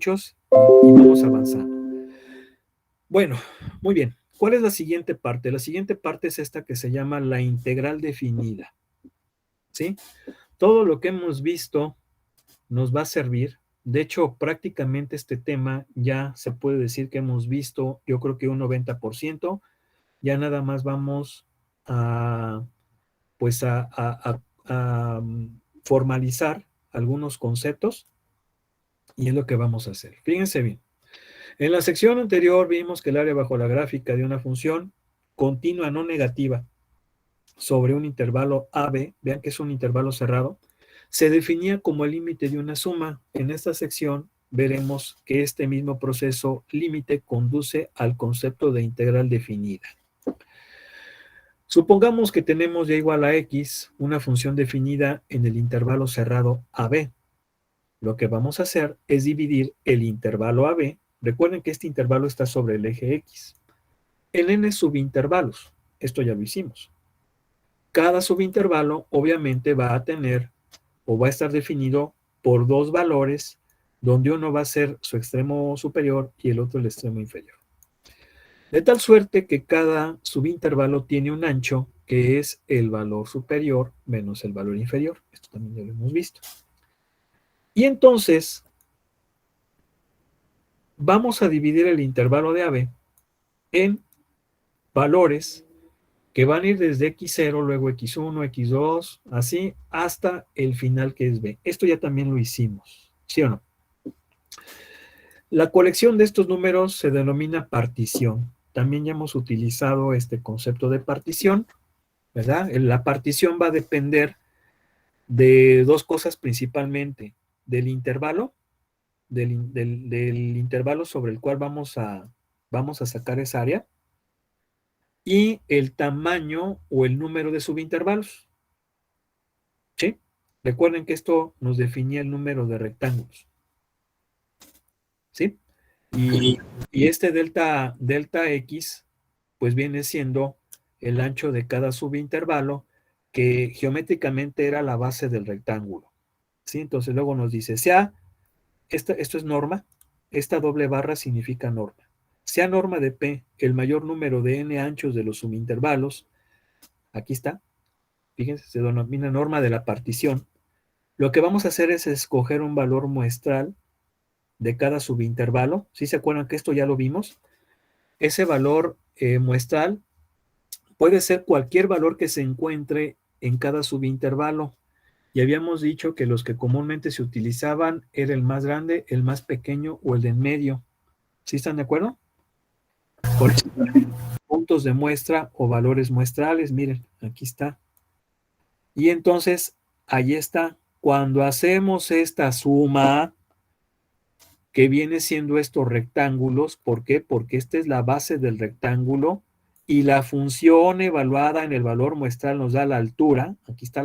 y vamos avanzando. Bueno, muy bien. ¿Cuál es la siguiente parte? La siguiente parte es esta que se llama la integral definida. ¿Sí? Todo lo que hemos visto nos va a servir. De hecho, prácticamente este tema ya se puede decir que hemos visto, yo creo que un 90%. Ya nada más vamos a, pues a formalizar algunos conceptos y es lo que vamos a hacer. Fíjense bien. En la sección anterior vimos que el área bajo la gráfica de una función continua no negativa sobre un intervalo AB, vean que es un intervalo cerrado, se definía como el límite de una suma. En esta sección veremos que este mismo proceso límite conduce al concepto de integral definida. Supongamos que tenemos y igual a x una función definida en el intervalo cerrado AB. Lo que vamos a hacer es dividir el intervalo AB. Recuerden que este intervalo está sobre el eje X. En n subintervalos. Esto ya lo hicimos. Cada subintervalo obviamente va a tener o va a estar definido por dos valores, donde uno va a ser su extremo superior y el otro el extremo inferior. De tal suerte que cada subintervalo tiene un ancho que es el valor superior menos el valor inferior. Esto también ya lo hemos visto. Y entonces, vamos a dividir el intervalo de AB en valores que van a ir desde x0, luego x1, x2, así hasta el final que es B. Esto ya también lo hicimos, ¿sí o no? La colección de estos números se denomina partición. También ya hemos utilizado este concepto de partición, ¿verdad? La partición va a depender de dos cosas principalmente, del intervalo, del intervalo sobre el cual vamos a sacar esa área, y el tamaño o el número de subintervalos. ¿Sí? Recuerden que esto nos definía el número de rectángulos. ¿Sí? Y este delta X, pues viene siendo el ancho de cada subintervalo, que geométricamente era la base del rectángulo. ¿Sí? Entonces luego nos dice, esto es norma, esta doble barra significa norma. Sea norma de P el mayor número de n anchos de los subintervalos, aquí está, fíjense, se denomina norma de la partición. Lo que vamos a hacer es escoger un valor muestral de cada subintervalo. ¿Sí se acuerdan que esto ya lo vimos? Ese valor muestral puede ser cualquier valor que se encuentre en cada subintervalo. Y habíamos dicho que los que comúnmente se utilizaban era el más grande, el más pequeño o el de en medio. ¿Sí están de acuerdo? Por ejemplo, puntos de muestra o valores muestrales, miren, aquí está. Y entonces, ahí está. Cuando hacemos esta suma, que viene siendo estos rectángulos, ¿por qué? Porque esta es la base del rectángulo y la función evaluada en el valor muestral nos da la altura. Aquí está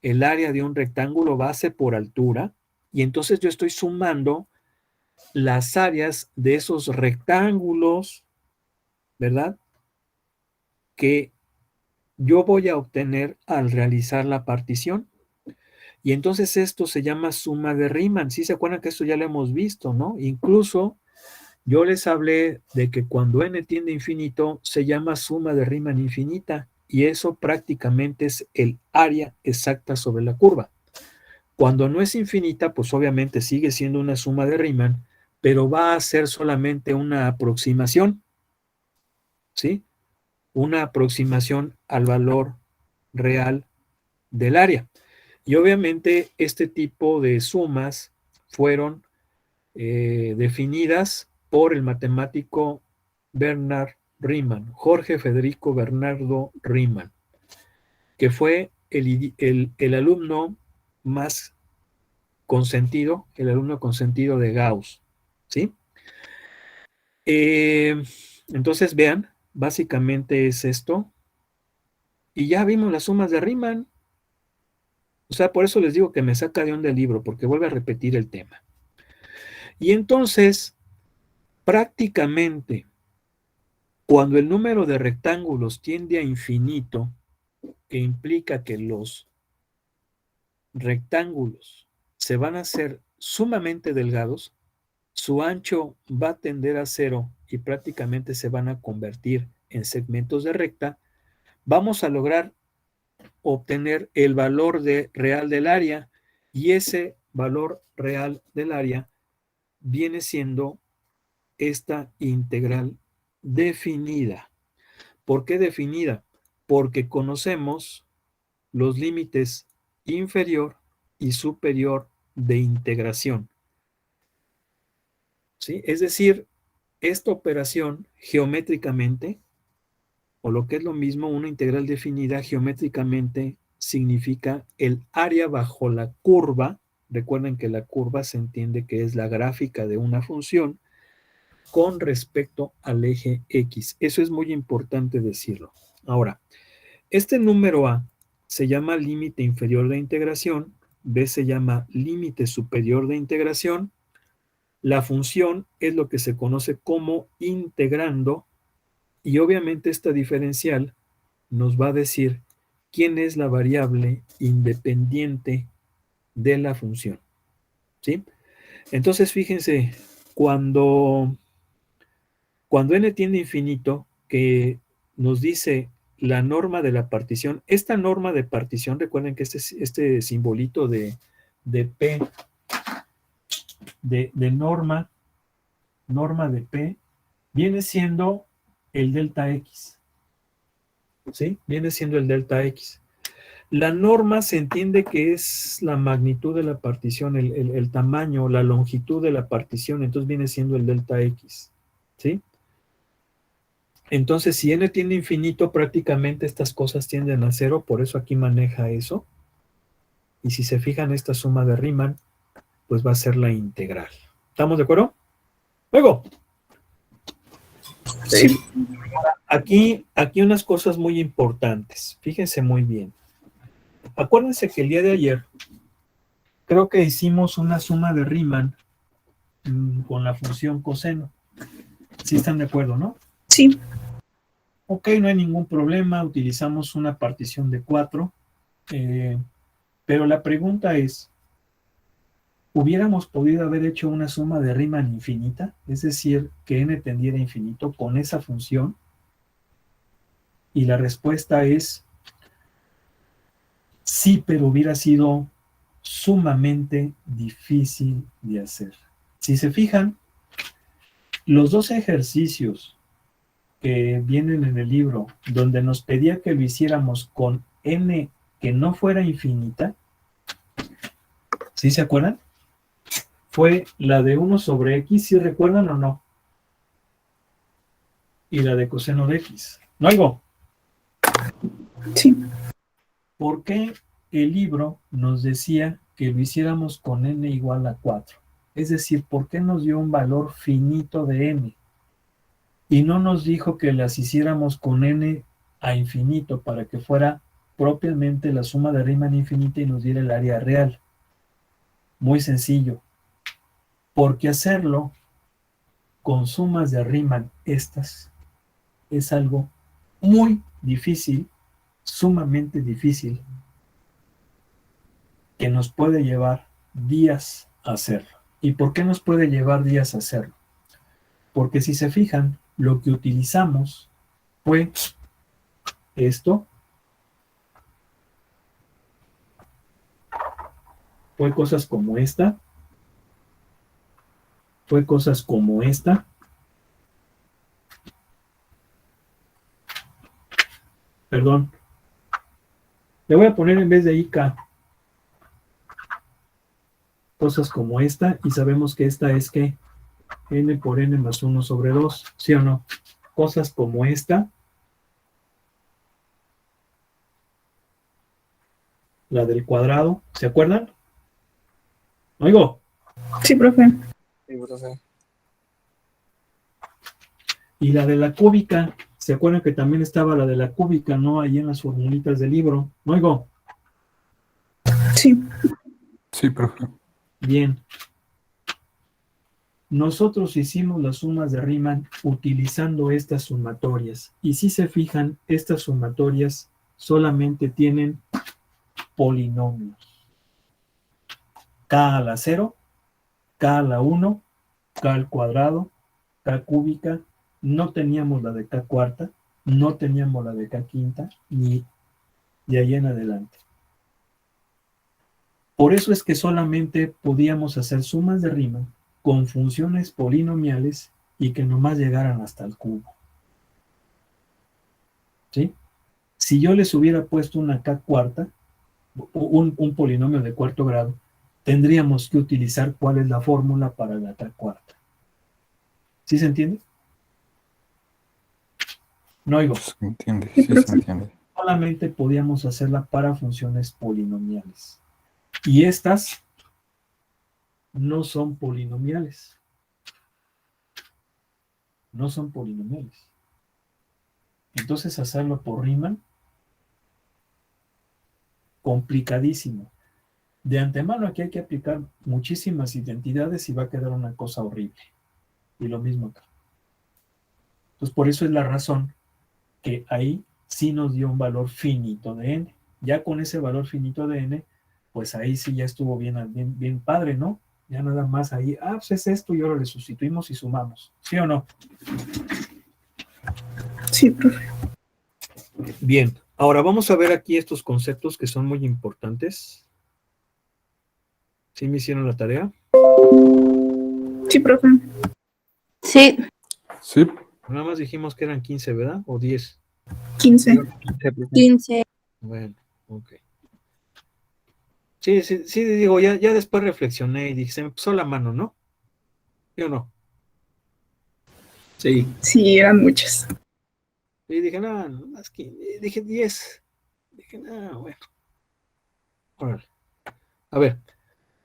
el área de un rectángulo base por altura, y entonces yo estoy sumando las áreas de esos rectángulos, ¿verdad? Que yo voy a obtener al realizar la partición. Y entonces esto se llama suma de Riemann. ¿Sí se acuerdan que esto ya lo hemos visto, no? Incluso yo les hablé de que cuando n tiende a infinito se llama suma de Riemann infinita, y eso prácticamente es el área exacta sobre la curva. Cuando no es infinita, pues obviamente sigue siendo una suma de Riemann, pero va a ser solamente una aproximación, ¿sí? Una aproximación al valor real del área. Y obviamente este tipo de sumas fueron definidas por el matemático Bernard Riemann, Jorge Federico Bernardo Riemann, que fue el alumno más consentido, el alumno consentido de Gauss, ¿sí? Entonces vean, básicamente es esto, y ya vimos las sumas de Riemann. O sea, por eso les digo que me saca de onda el libro, porque vuelve a repetir el tema. Y entonces, prácticamente, cuando el número de rectángulos tiende a infinito, que implica que los rectángulos se van a hacer sumamente delgados, su ancho va a tender a cero y prácticamente se van a convertir en segmentos de recta, vamos a lograr obtener el valor real del área, y ese valor real del área viene siendo esta integral definida. ¿Por qué definida? Porque conocemos los límites inferior y superior de integración. ¿Sí? Es decir, esta operación geométricamente, o lo que es lo mismo, una integral definida geométricamente significa el área bajo la curva. Recuerden que la curva se entiende que es la gráfica de una función con respecto al eje X. Eso es muy importante decirlo. Ahora, este número A se llama límite inferior de integración, B se llama límite superior de integración, la función es lo que se conoce como integrando, y obviamente esta diferencial nos va a decir quién es la variable independiente de la función. ¿Sí? Entonces, fíjense, cuando n tiende a infinito, que nos dice la norma de la partición, esta norma de partición, recuerden que este simbolito de P, de norma de P, viene siendo el delta X. ¿Sí? Viene siendo el delta X. La norma se entiende que es la magnitud de la partición, el tamaño, la longitud de la partición, entonces viene siendo el delta X. ¿Sí? Entonces, si n tiende a infinito, prácticamente estas cosas tienden a cero, por eso aquí maneja eso. Y si se fijan, esta suma de Riemann, pues va a ser la integral. ¿Estamos de acuerdo? Luego. Sí. Aquí unas cosas muy importantes. Fíjense muy bien. Acuérdense que el día de ayer creo que hicimos una suma de Riemann con la función coseno. ¿Sí están de acuerdo, no? Sí. Ok, no hay ningún problema. Utilizamos una partición de 4. Pero la pregunta es, ¿hubiéramos podido haber hecho una suma de Riemann infinita? Es decir, que n tendiera a infinito con esa función. Y la respuesta es sí, pero hubiera sido sumamente difícil de hacer. Si se fijan, los dos ejercicios que vienen en el libro, donde nos pedía que lo hiciéramos con n que no fuera infinita, ¿sí se acuerdan? Fue la de 1 sobre x, ¿sí recuerdan o no? Y la de coseno de x. ¿No oigo? Sí. ¿Por qué el libro nos decía que lo hiciéramos con n igual a 4? Es decir, ¿por qué nos dio un valor finito de n? Y no nos dijo que las hiciéramos con n a infinito para que fuera propiamente la suma de Riemann infinita y nos diera el área real. Muy sencillo. Porque hacerlo con sumas de Riemann estas es algo muy difícil, sumamente difícil, que nos puede llevar días a hacerlo. ¿Y por qué nos puede llevar días a hacerlo? Porque si se fijan, lo que utilizamos fue esto, fue cosas como esta, fue cosas como esta, perdón, le voy a poner en vez de IK cosas como esta, y sabemos que esta es que n por n más 1 sobre 2, ¿sí o no? Cosas como esta, la del cuadrado, ¿se acuerdan? ¿Oigo? Sí, profe. Sí, profe. Y la de la cúbica, ¿se acuerdan que también estaba la de la cúbica, no? Ahí en las formulitas del libro. ¿Oigo? Sí. Sí, profe. Bien. Nosotros hicimos las sumas de Riemann utilizando estas sumatorias. Y si se fijan, estas sumatorias solamente tienen polinomios. K a la 0 K a la 1, K al cuadrado, K cúbica, no teníamos la de K cuarta, no teníamos la de K quinta, ni de ahí en adelante. Por eso es que solamente podíamos hacer sumas de Riemann con funciones polinomiales y que nomás llegaran hasta el cubo. ¿Sí? Si yo les hubiera puesto una K cuarta, un polinomio de cuarto grado, tendríamos que utilizar cuál es la fórmula para la K cuarta. ¿Sí se entiende? No oigo. Se entiende, sí se entiende. Solamente podíamos hacerla para funciones polinomiales. Y estas no son polinomiales. No son polinomiales. Entonces hacerlo por Riemann, complicadísimo. De antemano aquí hay que aplicar muchísimas identidades y va a quedar una cosa horrible. Y lo mismo acá. Entonces por eso es la razón que ahí sí nos dio un valor finito de n. Ya con ese valor finito de n, pues ahí sí ya estuvo bien padre, ¿no? Ya nada más ahí, pues es esto y ahora le sustituimos y sumamos. ¿Sí o no? Sí, profe. Bien, ahora vamos a ver aquí estos conceptos que son muy importantes. ¿Sí me hicieron la tarea? Sí, profe. Sí, Sí, Nada más dijimos que eran 15, ¿verdad? ¿O 10? 15. 15. Bueno, ok. Sí, digo, ya después reflexioné y dije, se me puso la mano, ¿no? ¿Sí o no? Sí. Sí, eran muchas. Y dije, no, más que, dije 10. Dije, no, bueno. Órale. A ver,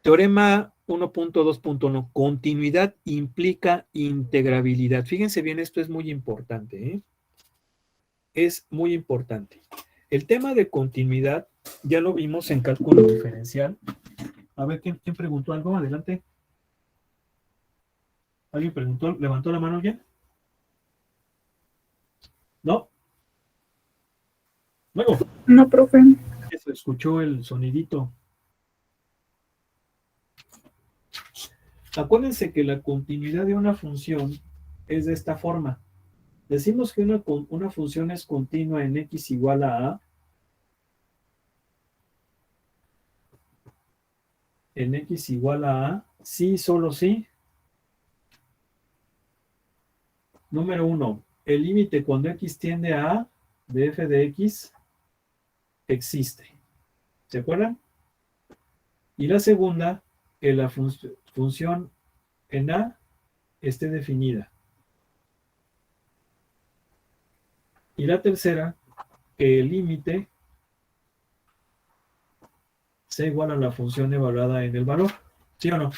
teorema 1.2.1. Continuidad implica integrabilidad. Fíjense bien, esto es muy importante, ¿eh? Es muy importante. El tema de continuidad ya lo vimos en cálculo diferencial. A ver, ¿quién preguntó algo? Adelante. ¿Alguien preguntó? ¿Levantó la mano ya? ¿No? Luego, No, profe. se escuchó el sonidito. Acuérdense que la continuidad de una función es de esta forma. Decimos que una función es continua en x igual a a. En x igual a a, sí, solo sí. Número 1, el límite cuando x tiende a a de f de x existe. ¿Se acuerdan? Y la segunda, que la función en a esté definida. Y la tercera, que el límite sea igual a la función evaluada en el valor. ¿Sí o no?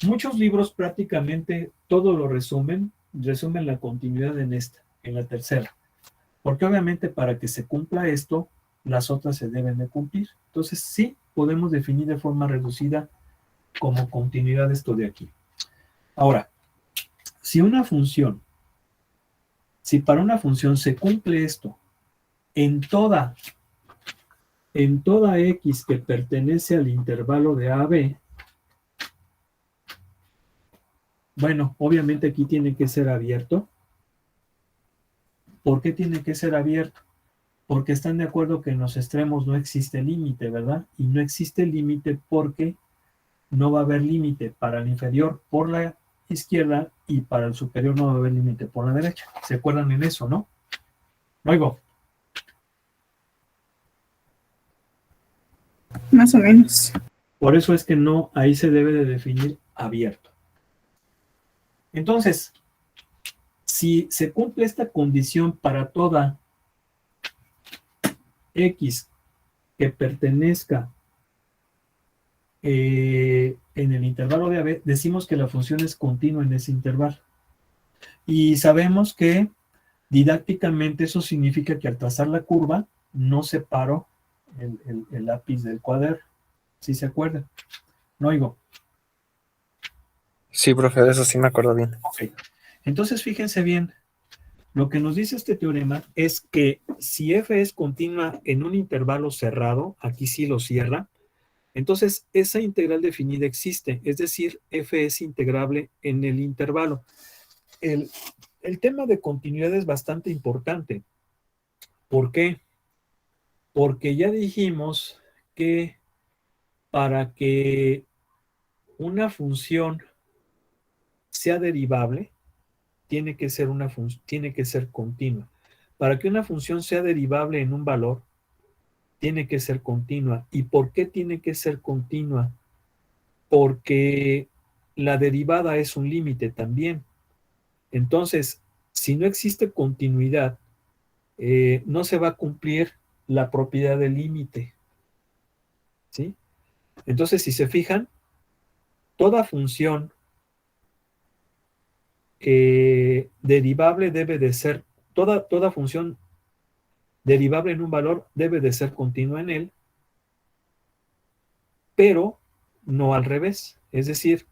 Muchos libros prácticamente todo lo resumen la continuidad en esta, en la tercera. Porque obviamente para que se cumpla esto, las otras se deben de cumplir. Entonces sí podemos definir de forma reducida como continuidad esto de aquí. Ahora, si para una función se cumple esto en toda x que pertenece al intervalo de a a b, bueno, obviamente aquí tiene que ser abierto. ¿Por qué tiene que ser abierto? Porque están de acuerdo que en los extremos no existe límite, ¿verdad? Y no existe límite porque no va a haber límite para el inferior por la izquierda y para el superior no va a haber límite por la derecha. ¿Se acuerdan en eso, no? Luego. Más o menos. Por eso es que no, ahí se debe de definir abierto. Entonces, si se cumple esta condición para toda x que pertenezca en el intervalo de AB, decimos que la función es continua en ese intervalo. Y sabemos que didácticamente eso significa que al trazar la curva no separo el lápiz del cuaderno. ¿Sí se acuerdan? No oigo. sí, profe, de eso sí me acuerdo bien. Ok. Entonces, fíjense bien. Lo que nos dice este teorema es que si f es continua en un intervalo cerrado, aquí sí lo cierra, Entonces, esa integral definida existe, es decir, f es integrable en el intervalo. El tema de continuidad es bastante importante. ¿Por qué? Porque ya dijimos que para que una función sea derivable, tiene que ser continua. Para que una función sea derivable en un valor, tiene que ser continua. ¿Y por qué tiene que ser continua? Porque la derivada es un límite también. Entonces, si no existe continuidad, no se va a cumplir la propiedad del límite. ¿Sí? Entonces, si se fijan, toda función derivable debe de ser, toda función derivable en un valor debe de ser continua en él, pero no al revés. Es decir,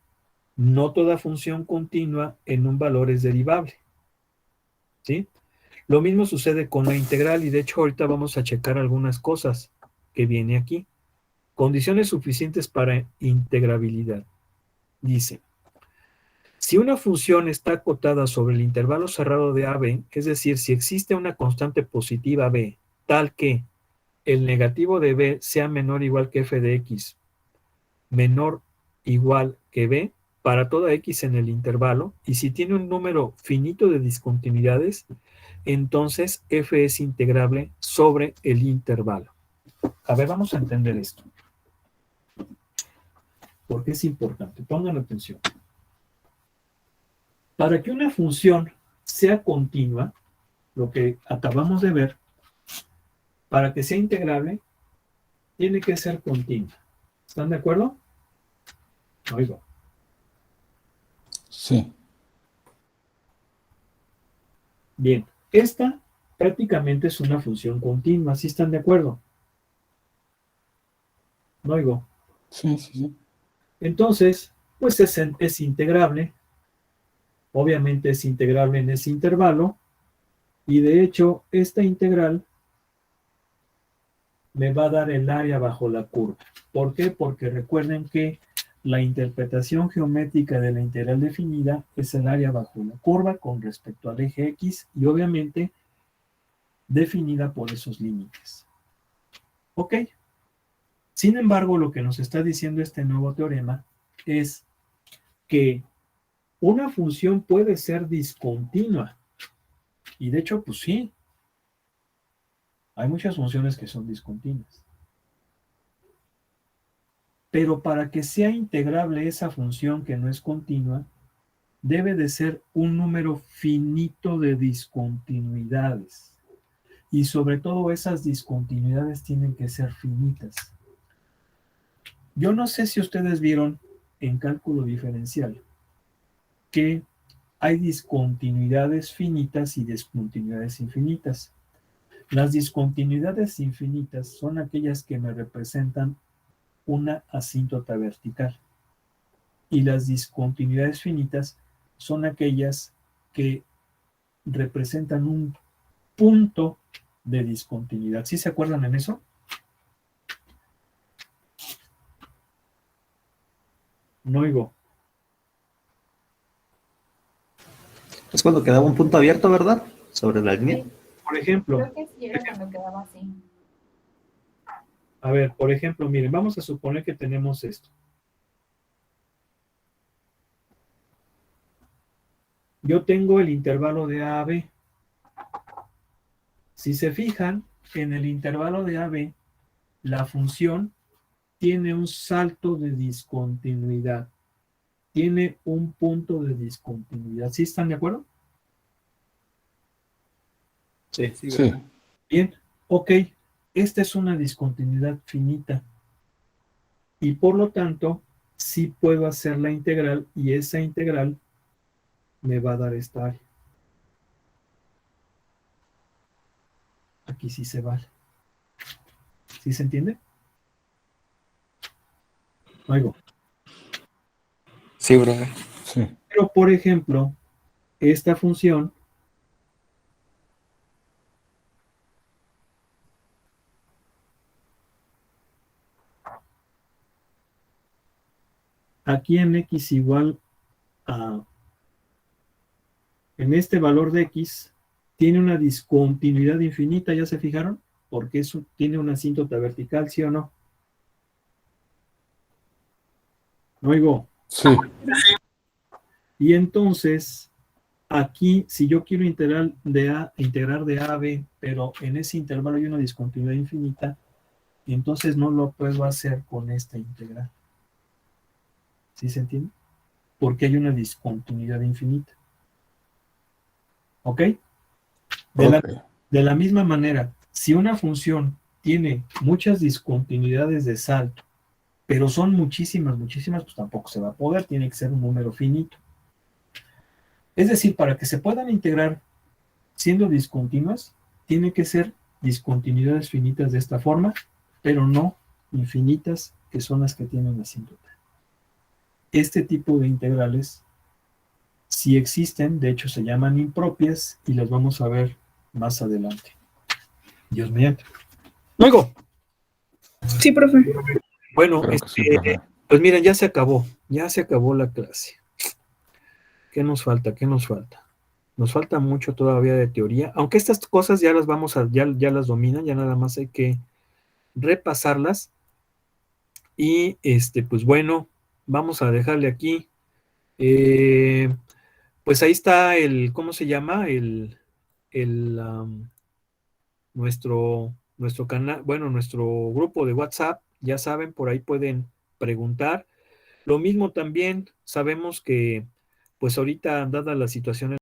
no toda función continua en un valor es derivable. ¿Sí? Lo mismo sucede con la integral y de hecho ahorita vamos a checar algunas cosas que viene aquí. Condiciones suficientes para integrabilidad. Dice, si una función está acotada sobre el intervalo cerrado de AB, es decir, si existe una constante positiva B, tal que el negativo de B sea menor o igual que f de x, menor igual que B, para toda x en el intervalo, y si tiene un número finito de discontinuidades, entonces f es integrable sobre el intervalo. A ver, vamos a entender esto, porque es importante. Pongan atención. Para que una función sea continua, lo que acabamos de ver, para que sea integrable, tiene que ser continua. ¿Están de acuerdo? Oigo. Sí. Bien, esta prácticamente es una función continua. ¿Sí están de acuerdo? No oigo. Sí, sí, sí. Entonces, pues es integrable. Obviamente es integrable en ese intervalo. Y de hecho, esta integral me va a dar el área bajo la curva. ¿Por qué? Porque recuerden que la interpretación geométrica de la integral definida es el área bajo la curva con respecto al eje X y obviamente definida por esos límites. ¿Ok? Sin embargo, lo que nos está diciendo este nuevo teorema es que una función puede ser discontinua. Y de hecho, pues sí, hay muchas funciones que son discontinuas. Pero para que sea integrable esa función que no es continua, debe de ser un número finito de discontinuidades. Y sobre todo esas discontinuidades tienen que ser finitas. Yo no sé si ustedes vieron en cálculo diferencial que hay discontinuidades finitas y discontinuidades infinitas. Las discontinuidades infinitas son aquellas que me representan una asíntota vertical. Y las discontinuidades finitas son aquellas que representan un punto de discontinuidad. ¿Sí se acuerdan en eso? No oigo. Es cuando quedaba un punto abierto, ¿verdad? Sobre la línea. Por ejemplo, Creo que sí era cuando quedaba así. a ver, por ejemplo, miren, vamos a suponer que tenemos esto. Yo tengo el intervalo de A a B. Si se fijan, en el intervalo de A a B, la función tiene un salto de discontinuidad. Tiene un punto de discontinuidad. ¿Sí están de acuerdo? Sí. Sí. Bien, ok. Esta es una discontinuidad finita. Y por lo tanto, sí puedo hacer la integral y esa integral me va a dar esta área. Aquí sí se vale. ¿Sí se entiende? Oigo. Sí, brother. Sí. Pero, por ejemplo, esta función aquí en x igual a, en este valor de x, tiene una discontinuidad infinita, ¿ya se fijaron? Porque eso tiene una asíntota vertical, ¿sí o no? ¿No oigo? Sí. Y entonces, aquí, si yo quiero integrar de A a B, pero en ese intervalo hay una discontinuidad infinita, entonces no lo puedo hacer con esta integral. ¿Sí se entiende? Porque hay una discontinuidad infinita. ¿Ok? De la misma manera, si una función tiene muchas discontinuidades de salto, pero son muchísimas, pues tampoco se va a poder, tiene que ser un número finito. Es decir, para que se puedan integrar siendo discontinuas, tiene que ser discontinuidades finitas de esta forma, pero no infinitas, que son las que tienen asíntota. Este tipo de integrales sí existen, de hecho se llaman impropias y las vamos a ver más adelante. Dios mediante. Luego. Sí, profe. Bueno, Creo que sí, profe. pues miren, ya se acabó la clase. ¿Qué nos falta? Nos falta mucho todavía de teoría, aunque estas cosas ya las ya las dominan, ya nada más hay que repasarlas. Y pues bueno, vamos a dejarle aquí. Pues ahí está ¿cómo se llama? Nuestro canal, bueno, nuestro grupo de WhatsApp, ya saben, por ahí pueden preguntar. Lo mismo también, sabemos que pues ahorita, dada la situación